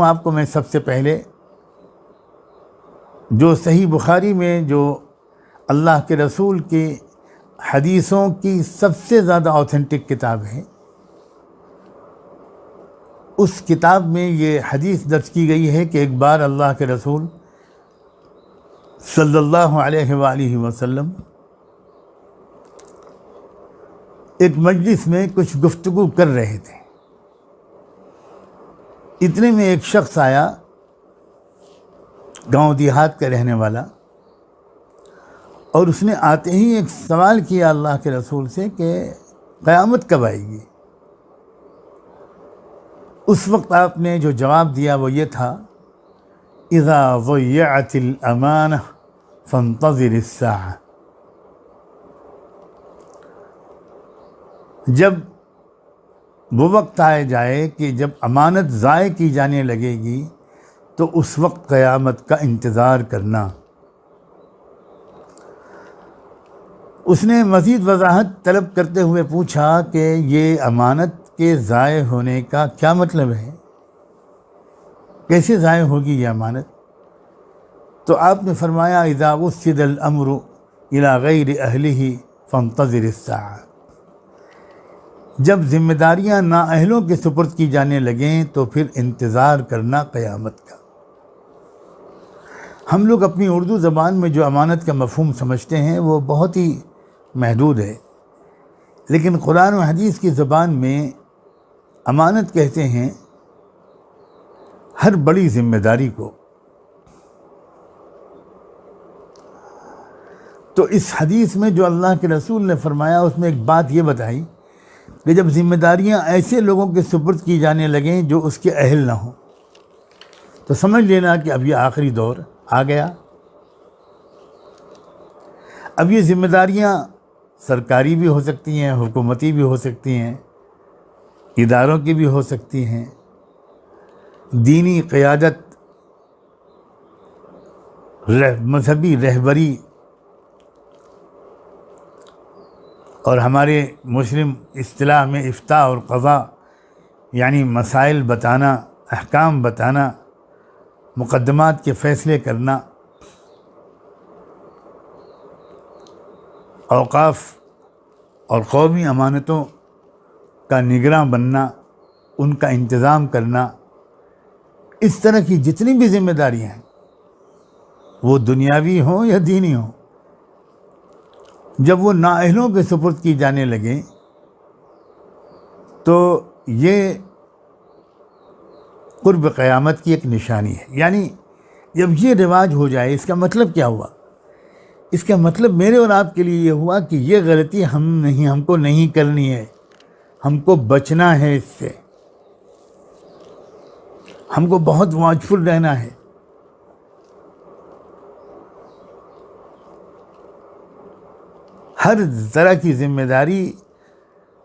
آپ کو میں سب سے پہلے جو صحیح بخاری میں جو اللہ کے رسول کی حدیثوں کی سب سے زیادہ اوتھینٹک کتاب ہے، اس کتاب میں یہ حدیث درج کی گئی ہے کہ ایک بار اللہ کے رسول صلی اللہ علیہ وآلہ وسلم ایک مجلس میں کچھ گفتگو کر رہے تھے۔ اتنے میں ایک شخص آیا، گاؤں دیہات کا رہنے والا، اور اس نے آتے ہی ایک سوال کیا اللہ کے رسول سے کہ قیامت کب آئے گی؟ اس وقت آپ نے جو جواب دیا وہ یہ تھا، اذا ضیعت الامانہ فانتظر الساعہ، جب وہ وقت آئے جائے کہ جب امانت ضائع کی جانے لگے گی تو اس وقت قیامت کا انتظار کرنا۔ اس نے مزید وضاحت طلب کرتے ہوئے پوچھا کہ یہ امانت کے ضائع ہونے کا کیا مطلب ہے؟ کیسے ضائع ہوگی یہ امانت؟ تو آپ نے فرمایا، اذا وسد الامر الى غیر اہلہ فانتظر الساعہ، جب ذمہ داریاں نااہلوں کے سپرد کی جانے لگیں تو پھر انتظار کرنا قیامت کا۔ ہم لوگ اپنی اردو زبان میں جو امانت کا مفہوم سمجھتے ہیں وہ بہت ہی محدود ہے، لیکن قرآن و حدیث کی زبان میں امانت کہتے ہیں ہر بڑی ذمہ داری کو۔ تو اس حدیث میں جو اللہ کے رسول نے فرمایا اس میں ایک بات یہ بتائی کہ جب ذمہ داریاں ایسے لوگوں کے سپرد کی جانے لگیں جو اس کے اہل نہ ہوں، تو سمجھ لینا کہ اب یہ آخری دور آ گیا۔ اب یہ ذمہ داریاں سرکاری بھی ہو سکتی ہیں، حکومتی بھی ہو سکتی ہیں، اداروں کی بھی ہو سکتی ہیں، دینی قیادت، مذہبی رہبری، اور ہمارے مسلم اصطلاح میں افتاء اور قضاء، یعنی مسائل بتانا، احکام بتانا، مقدمات کے فیصلے کرنا، اوقاف اور قومی امانتوں کا نگراں بننا، ان کا انتظام کرنا، اس طرح کی جتنی بھی ذمہ داریاں ہیں وہ دنیاوی ہوں یا دینی ہوں، جب وہ نااہلوں کے سپرد کی جانے لگیں تو یہ قرب قیامت کی ایک نشانی ہے۔ یعنی جب یہ رواج ہو جائے، اس کا مطلب کیا ہوا؟ اس کا مطلب میرے اور آپ کے لیے یہ ہوا کہ یہ غلطی ہم کو نہیں کرنی ہے، ہم کو بچنا ہے، اس سے ہم کو بہت واچفل رہنا ہے۔ ہر طرح کی ذمہ داری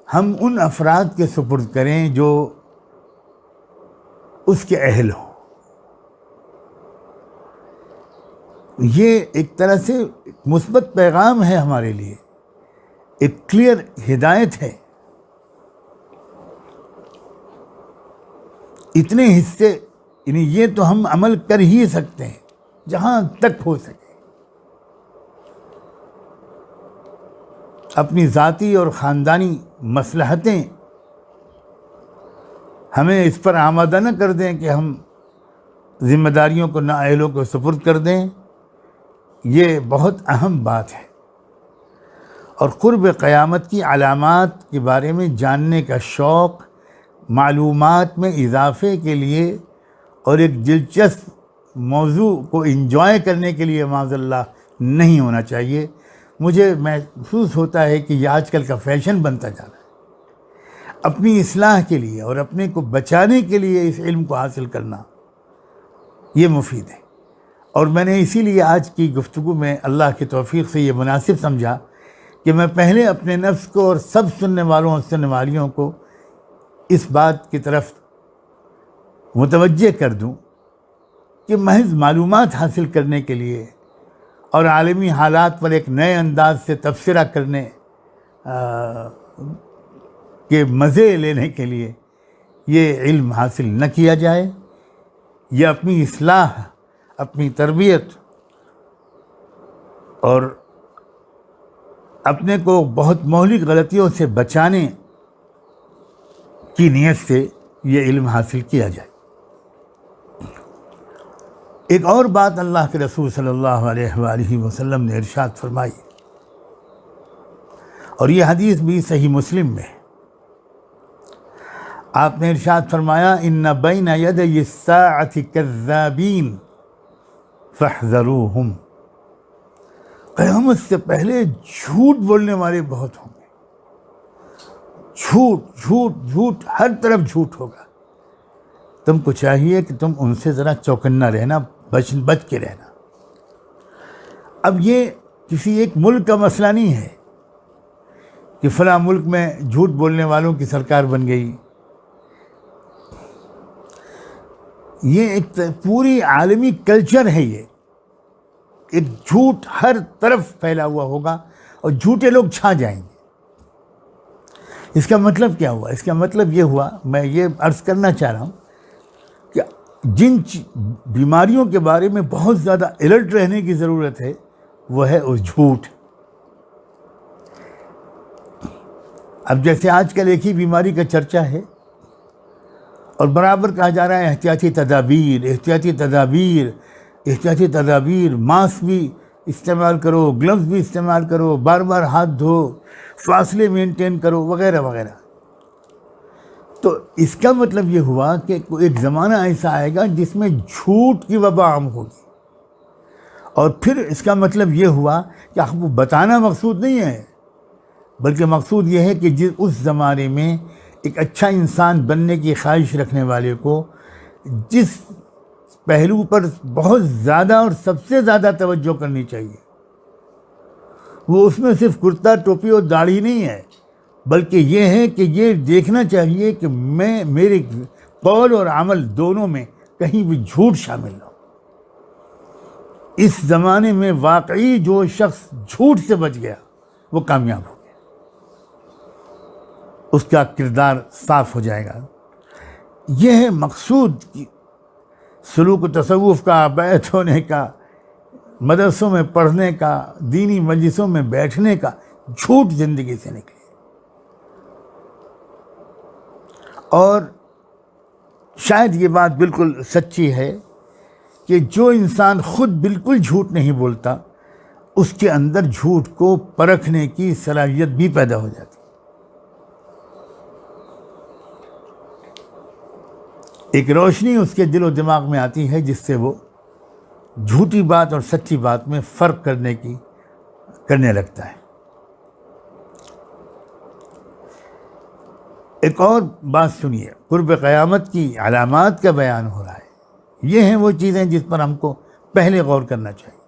ہم ان افراد کے سپرد کریں جو اس کے اہل ہوں۔ یہ ایک طرح سے مثبت پیغام ہے ہمارے لیے، ایک کلیئر ہدایت ہے۔ اتنے حصے، یعنی یہ تو ہم عمل کر ہی سکتے ہیں جہاں تک ہو سکے۔ اپنی ذاتی اور خاندانی مصلحتیں ہمیں اس پر آمادہ نہ کر دیں کہ ہم ذمہ داریوں کو نااہلوں کو سپرد کر دیں، یہ بہت اہم بات ہے۔ اور قرب قیامت کی علامات کے بارے میں جاننے کا شوق معلومات میں اضافے کے لیے اور ایک دلچسپ موضوع کو انجوائے کرنے کے لیے معاذ اللہ نہیں ہونا چاہیے۔ مجھے محسوس ہوتا ہے کہ یہ آج کل کا فیشن بنتا جا رہا ہے۔ اپنی اصلاح کے لیے اور اپنے کو بچانے کے لیے اس علم کو حاصل کرنا یہ مفید ہے۔ اور میں نے اسی لیے آج کی گفتگو میں اللہ کی توفیق سے یہ مناسب سمجھا کہ میں پہلے اپنے نفس کو اور سب سننے والوں اور سننے والیوں کو اس بات کی طرف متوجہ کر دوں کہ محض معلومات حاصل کرنے کے لیے اور عالمی حالات پر ایک نئے انداز سے تبصرہ کرنے کے مزے لینے کے لیے یہ علم حاصل نہ کیا جائے، یا اپنی اصلاح، اپنی تربیت اور اپنے کو بہت مہلک غلطیوں سے بچانے کی نیت سے یہ علم حاصل کیا جائے۔ ایک اور بات اللہ کے رسول صلی اللہ علیہ وآلہ وسلم نے ارشاد فرمائی، اور یہ حدیث بھی صحیح مسلم میں ہے۔ آپ نے ارشاد فرمایا، ان بین یدی الساعۃ کذابین فاحذروہم، قیامت سے پہلے جھوٹ بولنے والے بہت ہوں گے۔ جھوٹ جھوٹ جھوٹ، ہر طرف جھوٹ ہوگا۔ تم کو چاہیے کہ تم ان سے ذرا چوکنا رہنا، بچ کے رہنا۔ اب یہ کسی ایک ملک کا مسئلہ نہیں ہے کہ فلاں ملک میں جھوٹ بولنے والوں کی سرکار بن گئی۔ یہ ایک پوری عالمی کلچر ہے، یہ ایک جھوٹ ہر طرف پھیلا ہوا ہوگا اور جھوٹے لوگ چھا جائیں گے۔ اس کا مطلب کیا ہوا؟ اس کا مطلب یہ ہوا، میں یہ عرض کرنا چاہ رہا ہوں کہ جن بیماریوں کے بارے میں بہت زیادہ الرٹ رہنے کی ضرورت ہے وہ ہے اس جھوٹ۔ اب جیسے آج کل ایک ہی بیماری کا چرچہ ہے اور برابر کہا جا رہا ہے احتیاطی تدابیر، احتیاطی تدابیر، احتیاطی تدابیر، ماسک بھی استعمال کرو، گلوز بھی استعمال کرو، بار بار ہاتھ دھو، فاصلے مینٹین کرو، وغیرہ وغیرہ۔ تو اس کا مطلب یہ ہوا کہ ایک زمانہ ایسا آئے گا جس میں جھوٹ کی وبا عام ہوگی، اور پھر اس کا مطلب یہ ہوا کہ آپ کو بتانا مقصود نہیں ہے، بلکہ مقصود یہ ہے کہ اس زمانے میں ایک اچھا انسان بننے کی خواہش رکھنے والے کو جس پہلو پر بہت زیادہ اور سب سے زیادہ توجہ کرنی چاہیے، وہ اس میں صرف کرتا ٹوپی اور داڑھی نہیں ہے، بلکہ یہ ہے کہ یہ دیکھنا چاہیے کہ میرے قول اور عمل دونوں میں کہیں بھی جھوٹ شامل نہ ہو۔ اس زمانے میں واقعی جو شخص جھوٹ سے بچ گیا وہ کامیاب ہو گیا، اس کا کردار صاف ہو جائے گا۔ یہ ہے مقصود کی سلوک و تصوف کا، بیعت ہونے کا، مدرسوں میں پڑھنے کا، دینی مجلسوں میں بیٹھنے کا، جھوٹ زندگی سے نکلے۔ اور شاید یہ بات بالکل سچی ہے کہ جو انسان خود بالکل جھوٹ نہیں بولتا، اس کے اندر جھوٹ کو پرکھنے کی صلاحیت بھی پیدا ہو جاتی۔ ایک روشنی اس کے دل و دماغ میں آتی ہے جس سے وہ جھوٹی بات اور سچی بات میں فرق کرنے لگتا ہے۔ ایک اور بات سنیے، قرب قیامت کی علامات کا بیان ہو رہا ہے۔ یہ ہیں وہ چیزیں جس پر ہم کو پہلے غور کرنا چاہیے،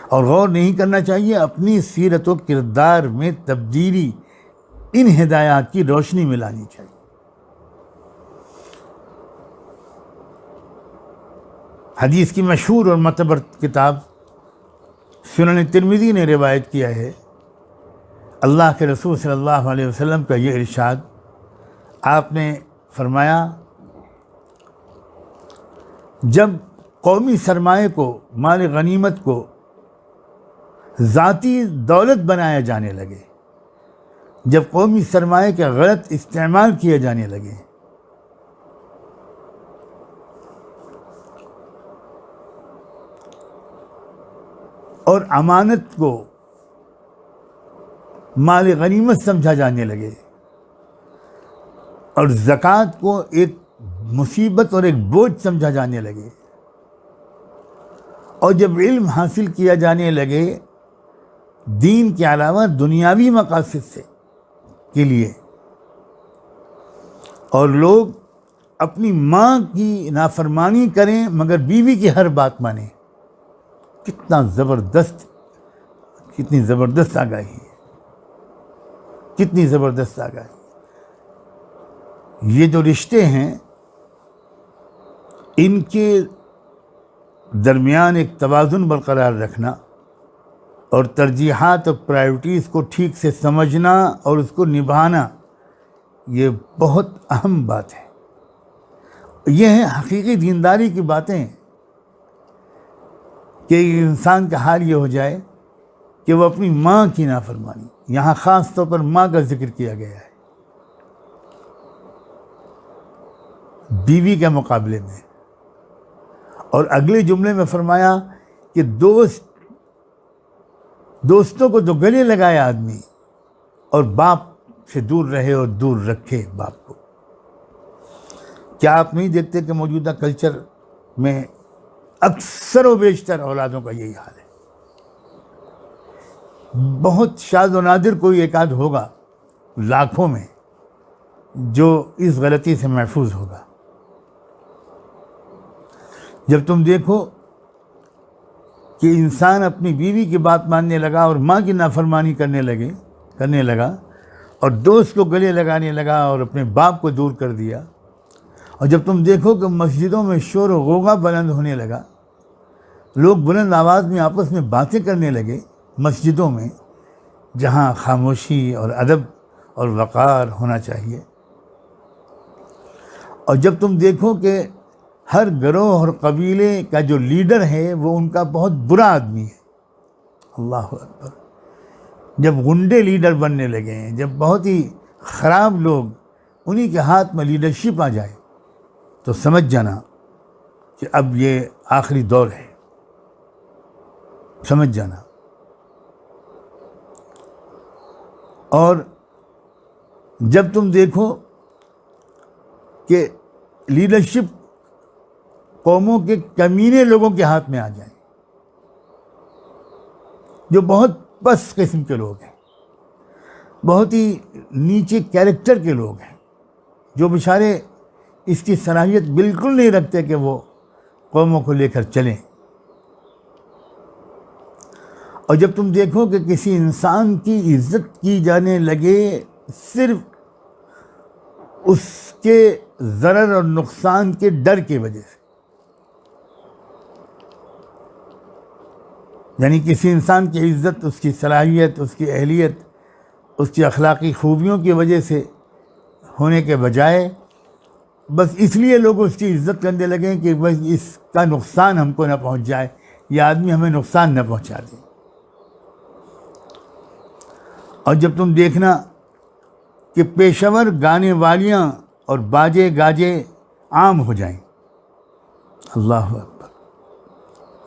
اور غور نہیں کرنا چاہیے، اپنی سیرت و کردار میں تبدیلی ان ہدایات کی روشنی میں لانی چاہیے۔ حدیث کی مشہور اور معتبر کتاب سنن ترمذی نے روایت کیا ہے، اللہ کے رسول صلی اللہ علیہ وسلم کا یہ ارشاد، آپ نے فرمایا، جب قومی سرمایہ کو، مال غنیمت کو ذاتی دولت بنایا جانے لگے، جب قومی سرمایہ کا غلط استعمال کیے جانے لگے، اور امانت کو مال غنیمت سمجھا جانے لگے، اور زکوٰۃ کو ایک مصیبت اور ایک بوجھ سمجھا جانے لگے، اور جب علم حاصل کیا جانے لگے دین کے علاوہ دنیاوی مقاصد کے لیے، اور لوگ اپنی ماں کی نافرمانی کریں مگر بیوی کی ہر بات مانیں، کتنی زبردست آگاہی ہے، کتنی زبردست آگاہی۔ یہ جو رشتے ہیں ان کے درمیان ایک توازن برقرار رکھنا اور ترجیحات اور پرائیورٹیز کو ٹھیک سے سمجھنا اور اس کو نبھانا، یہ بہت اہم بات ہے۔ یہ ہیں حقیقی دینداری کی باتیں کہ انسان کا حال یہ ہو جائے کہ وہ اپنی ماں کی نافرمانی، یہاں خاص طور پر ماں کا ذکر کیا گیا ہے بیوی کے مقابلے میں، اور اگلے جملے میں فرمایا کہ دوستوں کو تو گلے لگائے آدمی، اور باپ سے دور رہے اور دور رکھے باپ کو۔ کیا آپ نہیں دیکھتے کہ موجودہ کلچر میں اکثر و بیشتر اولادوں کا یہی حال ہے؟ بہت شاذ و نادر کوئی ایک آدھ ہوگا لاکھوں میں جو اس غلطی سے محفوظ ہوگا۔ جب تم دیکھو کہ انسان اپنی بیوی کی بات ماننے لگا اور ماں کی نافرمانی کرنے لگا اور دوست کو گلے لگانے لگا اور اپنے باپ کو دور کر دیا، اور جب تم دیکھو کہ مسجدوں میں شور و غوغا بلند ہونے لگا، لوگ بلند آواز میں آپس میں باتیں کرنے لگے مسجدوں میں جہاں خاموشی اور ادب اور وقار ہونا چاہیے، اور جب تم دیکھو کہ ہر گروہ اور قبیلے کا جو لیڈر ہے وہ ان کا بہت برا آدمی ہے، اللہ اکبر، جب غنڈے لیڈر بننے لگے ہیں، جب بہت ہی خراب لوگ انہی کے ہاتھ میں لیڈرشپ آ جائے، تو سمجھ جانا کہ اب یہ آخری دور ہے، سمجھ جانا۔ اور جب تم دیکھو کہ لیڈرشپ قوموں کے کمینے لوگوں کے ہاتھ میں آ جائیں، جو بہت پست قسم کے لوگ ہیں، بہت ہی نیچے کیریکٹر کے لوگ ہیں، جو بیچارے اس کی صلاحیت بالکل نہیں رکھتے کہ وہ قوموں کو لے کر چلیں، اور جب تم دیکھو کہ کسی انسان کی عزت کی جانے لگے صرف اس کے ضرر اور نقصان کے ڈر کی وجہ سے، یعنی کسی انسان کی عزت اس کی صلاحیت، اس کی اہلیت، اس کی اخلاقی خوبیوں کی وجہ سے ہونے کے بجائے بس اس لیے لوگ اس کی عزت کرنے لگیں کہ بس اس کا نقصان ہم کو نہ پہنچ جائے، یہ آدمی ہمیں نقصان نہ پہنچا دے۔ اور جب تم دیکھنا کہ پیشور گانے والیاں اور باجے گاجے عام ہو جائیں، اللہ اکبر،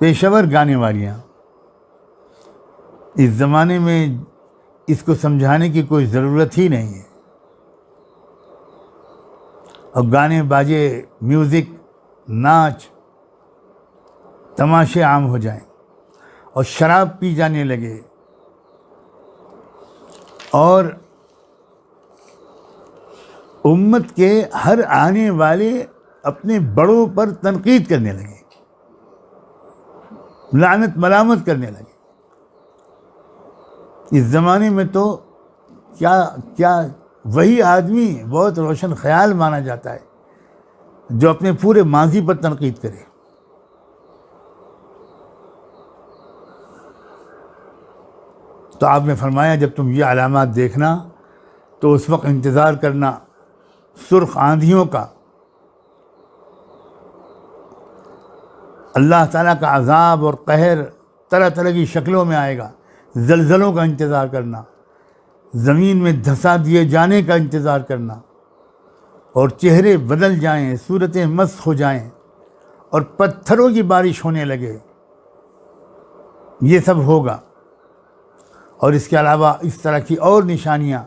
پیشور گانے والیاں، اس زمانے میں اس کو سمجھانے کی کوئی ضرورت ہی نہیں ہے، اور گانے باجے، میوزک، ناچ، تماشے عام ہو جائیں اور شراب پی جانے لگے، اور امت کے ہر آنے والے اپنے بڑوں پر تنقید کرنے لگے، لعنت ملامت کرنے لگے۔ اس زمانے میں تو کیا وہی آدمی بہت روشن خیال مانا جاتا ہے جو اپنے پورے ماضی پر تنقید کرے۔ تو آپ نے فرمایا جب تم یہ علامات دیکھنا تو اس وقت انتظار کرنا سرخ آندھیوں کا، اللہ تعالیٰ کا عذاب اور قہر طرح طرح کی شکلوں میں آئے گا، زلزلوں کا انتظار کرنا، زمین میں دھسا دیے جانے کا انتظار کرنا، اور چہرے بدل جائیں، صورتیں مسخ ہو جائیں اور پتھروں کی بارش ہونے لگے، یہ سب ہوگا۔ اور اس کے علاوہ اس طرح کی اور نشانیاں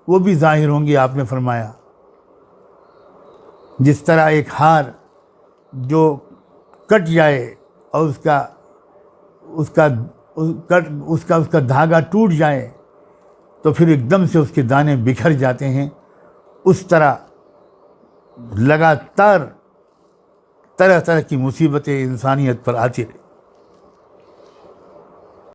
وہ بھی ظاہر ہوں گی۔ آپ نے فرمایا جس طرح ایک ہار جو کٹ جائے اور اس کا دھاگا ٹوٹ جائے تو پھر ایک دم سے اس کے دانے بکھر جاتے ہیں، اس طرح لگاتار طرح طرح کی مصیبتیں انسانیت پر آتی رہی۔